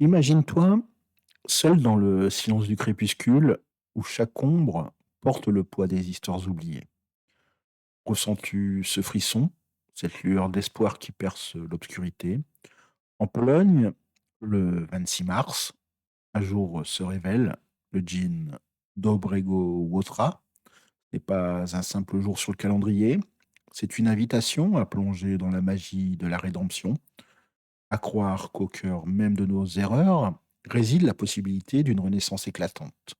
Imagine-toi seul dans le silence du crépuscule, où chaque ombre porte le poids des histoires oubliées. Ressens-tu ce frisson, cette lueur d'espoir qui perce l'obscurité? En Pologne, le 26 mars, un jour se révèle, le djinn Dobrego Łotra n'est pas un simple jour sur le calendrier, c'est une invitation à plonger dans la magie de la rédemption, à croire qu'au cœur même de nos erreurs réside la possibilité d'une renaissance éclatante.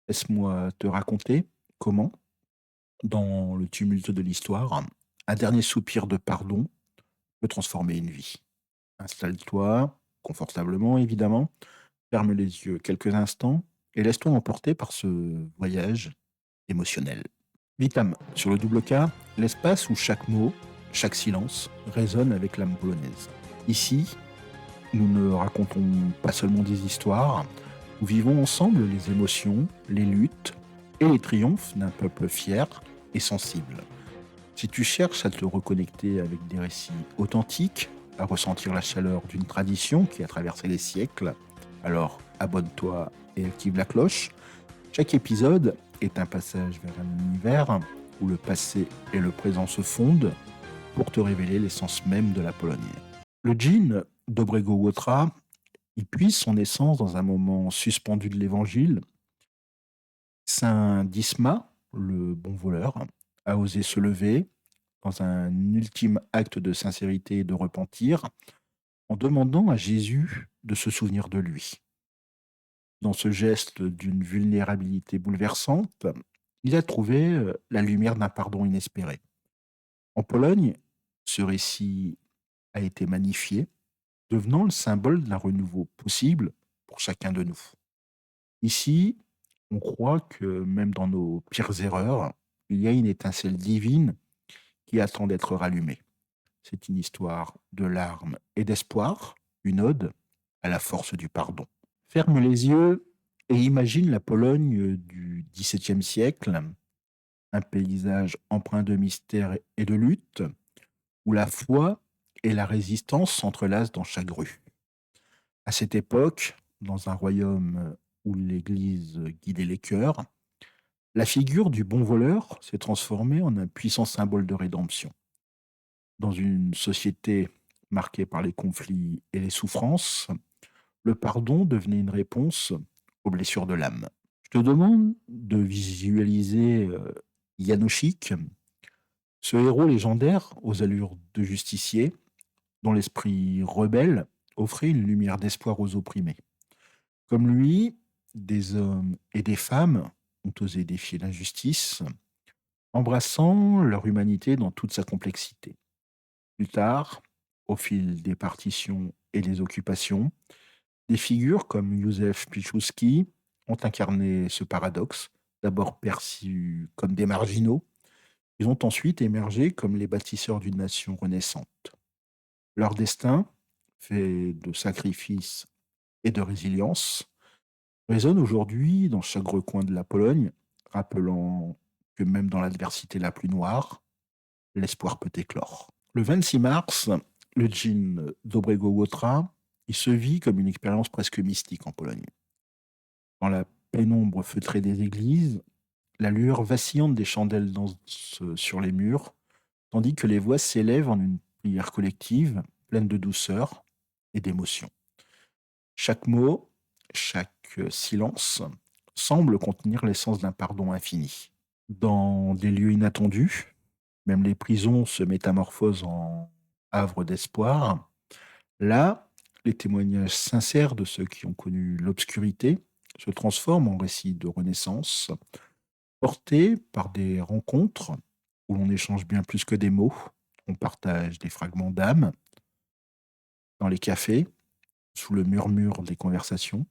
Laisse-moi te raconter comment, dans le tumulte de l'histoire, un dernier soupir de pardon peut transformer une vie. Installe-toi, confortablement évidemment, ferme les yeux quelques instants et laisse-toi emporter par ce voyage émotionnel. Vitam, sur le double K, l'espace où chaque mot, chaque silence résonne avec l'âme polonaise. Ici, nous ne racontons pas seulement des histoires, nous vivons ensemble les émotions, les luttes et les triomphes d'un peuple fier et sensible. Si tu cherches à te reconnecter avec des récits authentiques, à ressentir la chaleur d'une tradition qui a traversé les siècles, alors abonne-toi et active la cloche. Chaque épisode est un passage vers un univers où le passé et le présent se fondent pour te révéler l'essence même de la Pologne. Le djinn d'Obrego Łotra, il puise son essence dans un moment suspendu de l'évangile. Saint Disma, le bon voleur, a osé se lever dans un ultime acte de sincérité et de repentir en demandant à Jésus de se souvenir de lui. Dans ce geste d'une vulnérabilité bouleversante, il a trouvé la lumière d'un pardon inespéré. En Pologne, ce récit a été magnifié, devenant le symbole d'un renouveau possible pour chacun de nous. Ici, on croit que même dans nos pires erreurs, il y a une étincelle divine qui attend d'être rallumée. C'est une histoire de larmes et d'espoir, une ode à la force du pardon. Ferme les yeux et imagine la Pologne du XVIIe siècle, un paysage empreint de mystère et de lutte, où la foi et la résistance s'entrelacent dans chaque rue. À cette époque, dans un royaume où l'Église guidait les cœurs, la figure du bon voleur s'est transformée en un puissant symbole de rédemption. Dans une société marquée par les conflits et les souffrances, le pardon devenait une réponse aux blessures de l'âme. Je te demande de visualiser Yanochik, ce héros légendaire aux allures de justicier, dont l'esprit rebelle offrait une lumière d'espoir aux opprimés. Comme lui, des hommes et des femmes ont osé défier l'injustice, embrassant leur humanité dans toute sa complexité. Plus tard, au fil des partitions et des occupations, des figures comme Józef Piłsudski ont incarné ce paradoxe, d'abord perçus comme des marginaux, ils ont ensuite émergé comme les bâtisseurs d'une nation renaissante. Leur destin, fait de sacrifices et de résilience, résonne aujourd'hui dans chaque recoin de la Pologne, rappelant que même dans l'adversité la plus noire, l'espoir peut éclore. Le 26 mars, le djinn Dobrego Łotra, il se vit comme une expérience presque mystique en Pologne. Dans la pénombre feutrée des églises, la lueur vacillante des chandelles danse sur les murs, tandis que les voix s'élèvent en une prière collective, pleine de douceur et d'émotion. Chaque mot, chaque silence semble contenir l'essence d'un pardon infini. Dans des lieux inattendus, même les prisons se métamorphosent en havre d'espoir. Là, les témoignages sincères de ceux qui ont connu l'obscurité se transforment en récits de renaissance, portés par des rencontres où l'on échange bien plus que des mots. On partage des fragments d'âme dans les cafés, sous le murmure des conversations.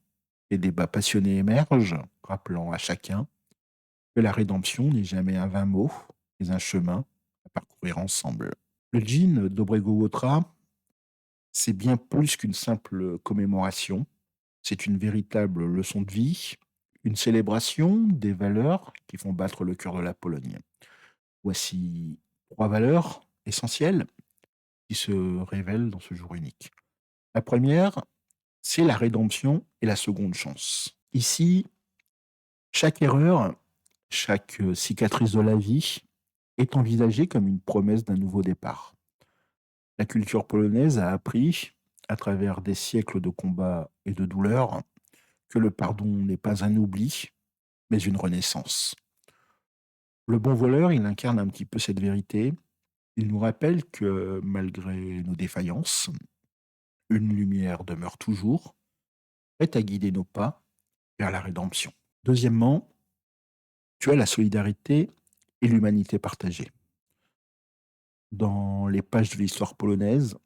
Des débats passionnés émergent, rappelant à chacun que la rédemption n'est jamais un vain mot, mais un chemin à parcourir ensemble. Le djinn d'Obrego Łotra, c'est bien plus qu'une simple commémoration. C'est une véritable leçon de vie, une célébration des valeurs qui font battre le cœur de la Pologne. Voici 3 valeurs essentielles qui se révèlent dans ce jour unique. La première, c'est la rédemption et la seconde chance. Ici, chaque erreur, chaque cicatrice de la vie est envisagée comme une promesse d'un nouveau départ. La culture polonaise a appris, à travers des siècles de combats et de douleurs, que le pardon n'est pas un oubli, mais une renaissance. Le bon voleur, il incarne un petit peu cette vérité. Il nous rappelle que malgré nos défaillances, une lumière demeure toujours, prête à guider nos pas vers la rédemption. Deuxièmement, tu as la solidarité et l'humanité partagée. Dans les pages de l'histoire polonaise,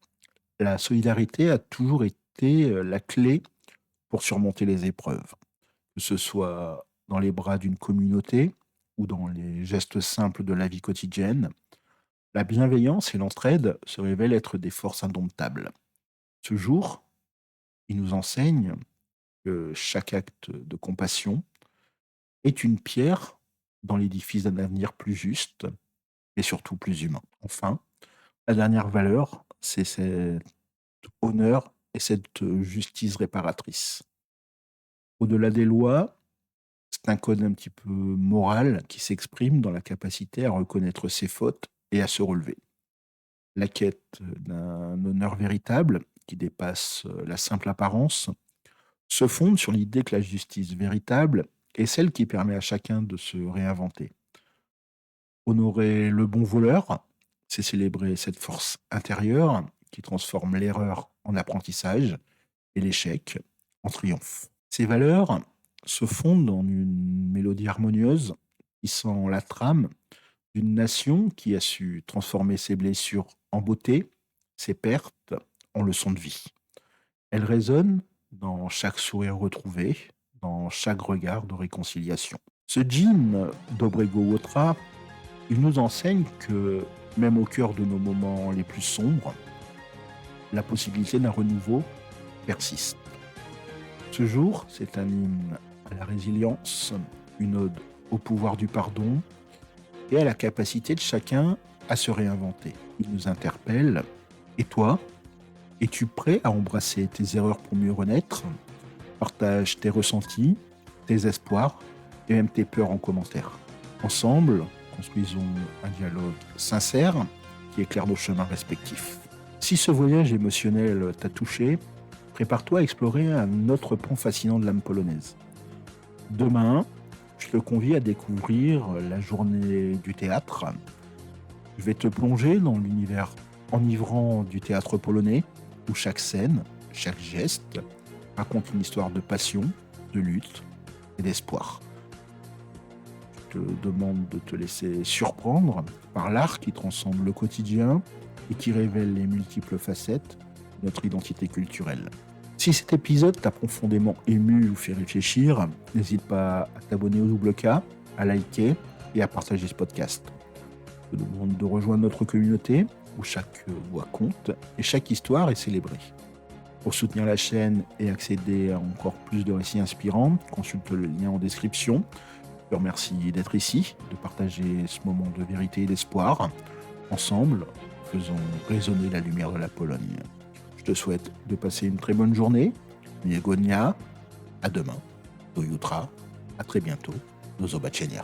la solidarité a toujours été la clé pour surmonter les épreuves, que ce soit dans les bras d'une communauté ou dans les gestes simples de la vie quotidienne. La bienveillance et l'entraide se révèlent être des forces indomptables. Ce jour, il nous enseigne que chaque acte de compassion est une pierre dans l'édifice d'un avenir plus juste et surtout plus humain. Enfin, la dernière valeur, c'est cet honneur et cette justice réparatrice. Au-delà des lois, c'est un code un petit peu moral qui s'exprime dans la capacité à reconnaître ses fautes et à se relever. La quête d'un honneur véritable qui dépasse la simple apparence se fonde sur l'idée que la justice véritable est celle qui permet à chacun de se réinventer. Honorer le bon voleur, c'est célébrer cette force intérieure qui transforme l'erreur en apprentissage et l'échec en triomphe. Ces valeurs se fondent en une mélodie harmonieuse qui sent la trame d'une nation qui a su transformer ses blessures en beauté, ses pertes en leçons de vie. Elle résonne dans chaque sourire retrouvé, dans chaque regard de réconciliation. Ce djinn d'Obrego Łotra, il nous enseigne que même au cœur de nos moments les plus sombres, la possibilité d'un renouveau persiste. Ce jour, c'est un hymne à la résilience, une ode au pouvoir du pardon et à la capacité de chacun à se réinventer. Il nous interpelle. Et toi, es-tu prêt à embrasser tes erreurs pour mieux renaître? Partage tes ressentis, tes espoirs et même tes peurs en commentaire. Ensemble, construisons un dialogue sincère qui éclaire nos chemins respectifs. Si ce voyage émotionnel t'a touché, prépare-toi à explorer un autre pan fascinant de l'âme polonaise. Demain, je te convie à découvrir la journée du théâtre. Je vais te plonger dans l'univers enivrant du théâtre polonais, où chaque scène, chaque geste raconte une histoire de passion, de lutte et d'espoir. Je te demande de te laisser surprendre par l'art qui transcende le quotidien et qui révèle les multiples facettes de notre identité culturelle. Si cet épisode t'a profondément ému ou fait réfléchir, n'hésite pas à t'abonner au Double K, à liker et à partager ce podcast. Je te demande de rejoindre notre communauté où chaque voix compte et chaque histoire est célébrée. Pour soutenir la chaîne et accéder à encore plus de récits inspirants, consulte le lien en description. Je te remercie d'être ici, de partager ce moment de vérité et d'espoir. Ensemble, faisons résonner la lumière de la Pologne. Je te souhaite de passer une très bonne journée. Miłego dnia. À demain. Do jutra. À très bientôt. Do zobaczenia.